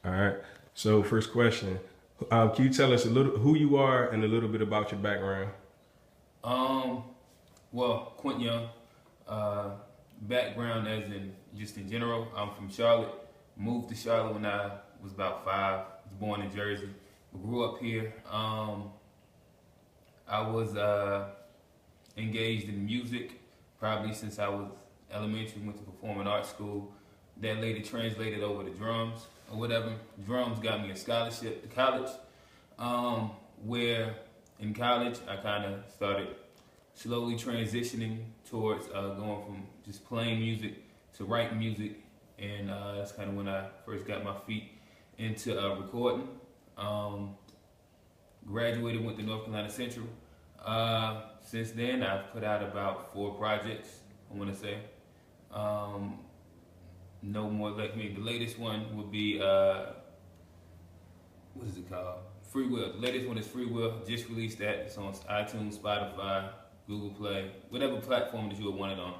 All right. So first question, can you tell us a little who you are and a little bit about your background? Um, well, Quent Young. Uh, Background as in just in general. I'm from Charlotte. Moved to Charlotte when I was about 5. Was born in Jersey. Grew up here. I was engaged in music probably since I was elementary. Went to performing arts school. That later translated over to drums or whatever. Drums got me a scholarship to college. Where in college I kind of started slowly transitioning towards going from just playing music to writing music, and that's kind of when I first got my feet into recording. Um, Graduated, went to North Carolina Central. Since then, I've put out about 4 projects. I want to say, um, no more like me. The latest one would be what is it called? Free Will. The latest one is Free Will. Just released that. It's on iTunes, Spotify, Google Play, whatever platform that you would want it on.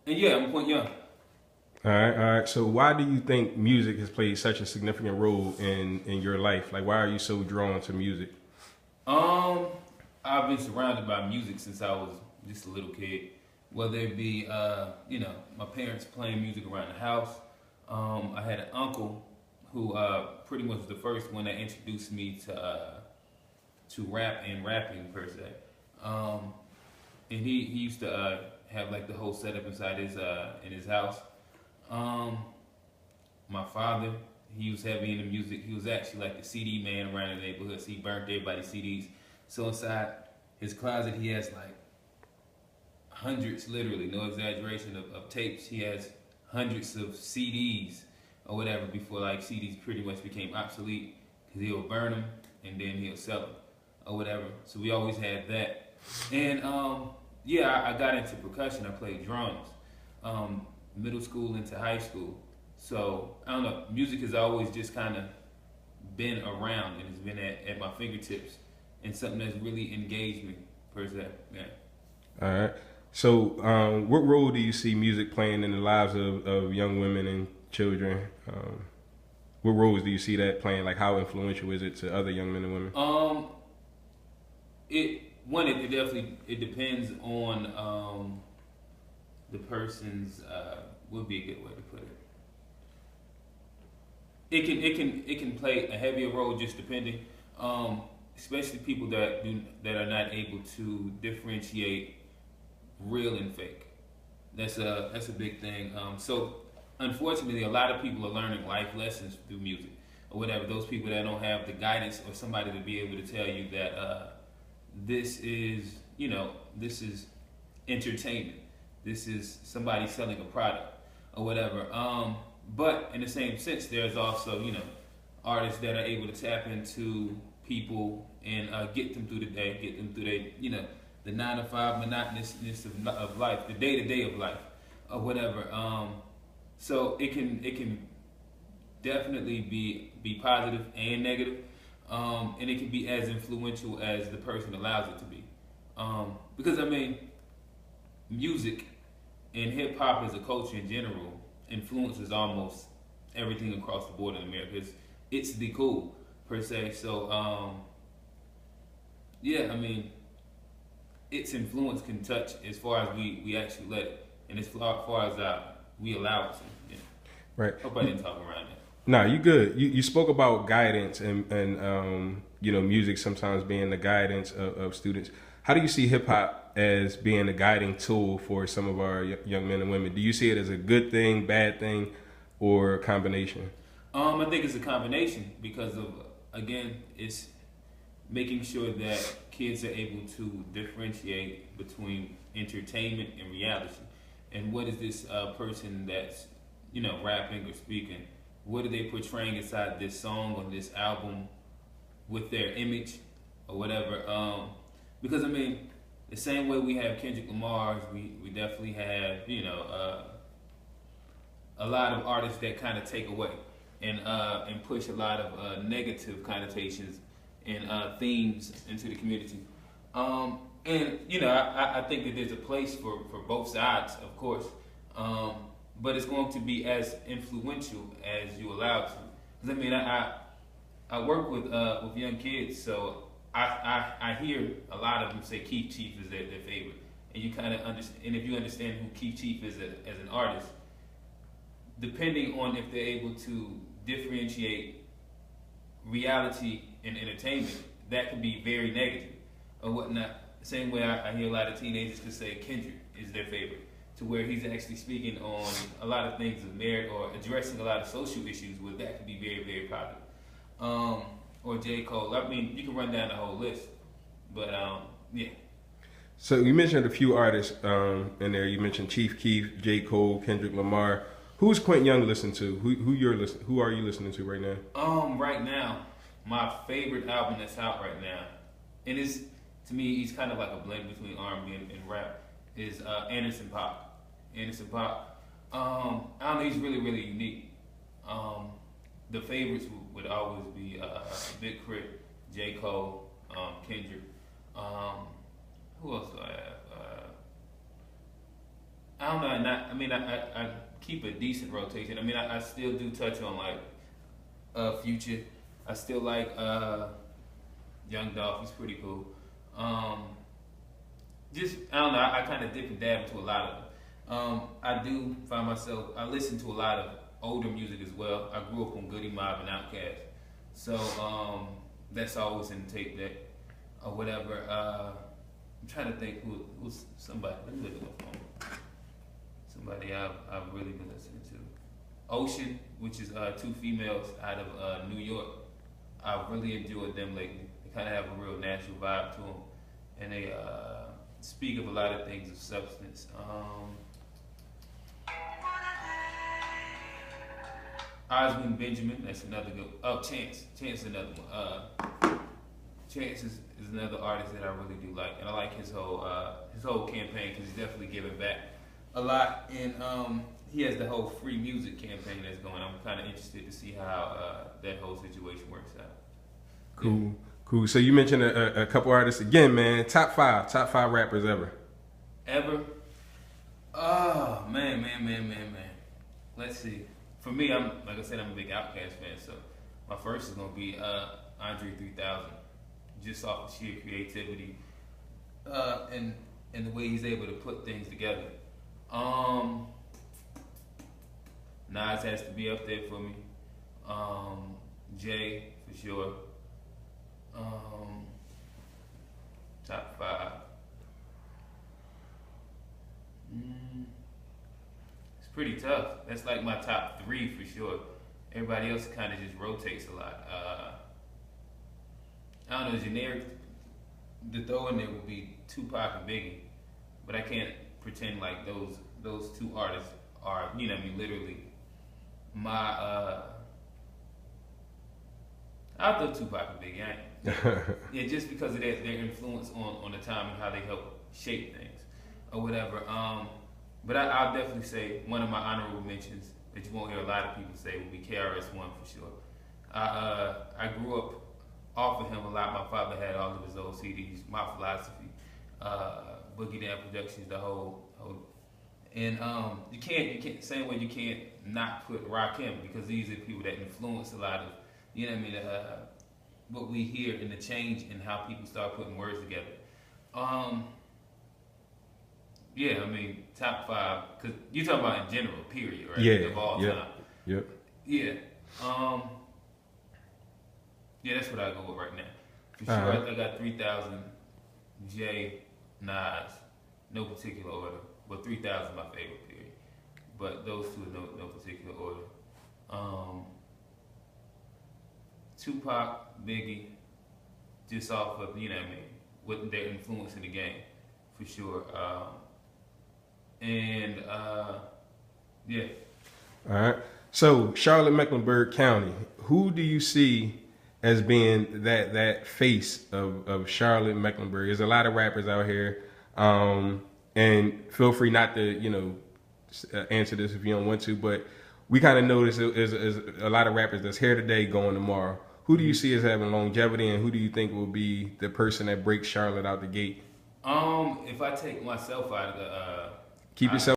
And yeah, I'm Quent Young. All right. So why do you think music has played such a significant role in your life? Like, why are you so drawn to music? Um, I've been surrounded by music since I was just a little kid. Whether it be, my parents playing music around the house. I had an uncle who pretty much was the first one that introduced me to rap and rapping per se. And he used to have like the whole setup inside his in his house. Um, my father, he was heavy into music. He was actually like the CD man around the neighborhood. So he burnt everybody's CDs. So inside his closet, he has like hundreds, literally, no exaggeration, of tapes. He has hundreds of CDs or whatever before like CDs pretty much became obsolete because he'll burn them and then he'll sell them or whatever. So we always had that. And I got into percussion. I played drums. Middle school into high school. So I don't know. Music has always just kind of been around and it's been at my fingertips and something that's really engaged me per se. Yeah. All right. So, what role do you see music playing in the lives of young women and children? What roles do you see that playing? Like, how influential is it to other young men and women? It definitely it depends on the person's would be a good way to put it. It can play a heavier role just depending, especially people that are not able to differentiate real and fake. That's a big thing. So unfortunately, a lot of people are learning life lessons through music or whatever. Those people that don't have the guidance or somebody to be able to tell you that this is this is entertainment. This is somebody selling a product or whatever. But in the same sense, there's also artists that are able to tap into people and get them through the day, get them through the 9 to 5 monotonousness of life, the day to day of life or whatever. So it can definitely be positive and negative, and it can be as influential as the person allows it to be. Because I mean, music and hip hop as a culture in general influences almost everything across the board in America. It's the cool per se. So I mean, its influence can touch as far as we actually let it, and as far as we allow it to. Yeah. Right. Hope I didn't talk around that. No, you good. You spoke about guidance and music sometimes being the guidance of students. How do you see hip hop as being a guiding tool for some of our young men and women? Do you see it as a good thing, bad thing, or a combination? I think it's a combination because of, again, it's making sure that kids are able to differentiate between entertainment and reality. And what is this person that's rapping or speaking? What are they portraying inside this song or this album with their image or whatever? Because I mean, the same way we have Kendrick Lamar's, we definitely have a lot of artists that kind of take away and push a lot of negative connotations and themes into the community. I think that there's a place for both sides, of course, but it's going to be as influential as you allow it to. 'Cause I mean, I work with young kids, so I hear a lot of them say Keith Chief is their favorite, and you kind of understand. And if you understand who Keith Chief is as an artist, depending on if they're able to differentiate reality and entertainment, that can be very negative or whatnot. Same way I hear a lot of teenagers to say Kendrick is their favorite, to where he's actually speaking on a lot of things of merit or addressing a lot of social issues, where that can be very, very popular. Or J. Cole. I mean, you can run down the whole list, but yeah. So you mentioned a few artists in there. You mentioned Chief Keef, J. Cole, Kendrick Lamar. Who's Quent Young listening to? Who are you listening to right now? Right now, my favorite album that's out right now, and it's, to me, he's kind of like a blend between R&B and rap, is Anderson .Paak. Anderson .Paak. I don't know, he's really, really unique. The favorites would always be Big Crit, J. Cole, Kendrick. Who else do I have? I don't know. I keep a decent rotation. I mean, I still do touch on like Future. I still like Young Dolph. He's pretty cool. Just, I don't know. I kind of dip and dab into a lot of them. I do find myself, I listen to a lot of older music as well. I grew up on Goody Mob and Outkast, so that's always in the tape deck or whatever. I'm trying to think who's somebody. Let me look at my phone. Somebody I've really been listening to. Ocean, which is two females out of New York. I've really enjoyed them lately. They kind of have a real natural vibe to them, and they speak of a lot of things of substance. Oswin Benjamin, that's another good. Oh, Chance is another one. Chance is another artist that I really do like, and I like his whole campaign, because he's definitely giving back a lot, and he has the whole free music campaign that's going. I'm kind of interested to see how that whole situation works out. Cool, yeah. Cool. So you mentioned a couple artists again, man. Top five rappers ever. Ever? Oh man. Let's see. For me, like I said, I'm a big Outkast fan, so my first is gonna be Andre 3000, just off of sheer creativity and the way he's able to put things together. Nas has to be up there for me. Jay for sure. Top five. It's pretty tough. That's like my top three for sure. Everybody else kind of just rotates a lot. I don't know, generic to throw in there would be Tupac and Biggie, but I can't pretend like those two artists are, you know what I mean, literally my I'll throw Tupac and Biggie. Yeah, just because of their influence on the time and how they help shape things or whatever. But I'll definitely say one of my honorable mentions that you won't hear a lot of people say would be KRS-One for sure. I grew up off of him a lot. My father had all of his old CDs, My Philosophy, Boogie Down Productions, the whole and you can't same way you can't not put Rakim, because these are people that influence a lot of, you know what I mean, what we hear in the change in how people start putting words together. Yeah, I mean, top five, because you're talking about in general, period, right? Yeah, of all time. Yep. Yeah. Yeah, that's what I go with right now. For sure, I got 3000, Jay, Nas, no particular order. But 3000 my favorite, period. But those two in no particular order. Tupac, Biggie, just off of, you know what I mean, with their influence in the game, for sure. Yeah. All right. So Charlotte Mecklenburg County, who do you see as being that face of Charlotte Mecklenburg? There's a lot of rappers out here, and feel free not to answer this if you don't want to, but we kind of notice there's a lot of rappers that's here today going tomorrow. Who do you see as having longevity, and who do you think will be the person that breaks Charlotte out the gate? If I take myself out of the keep yourself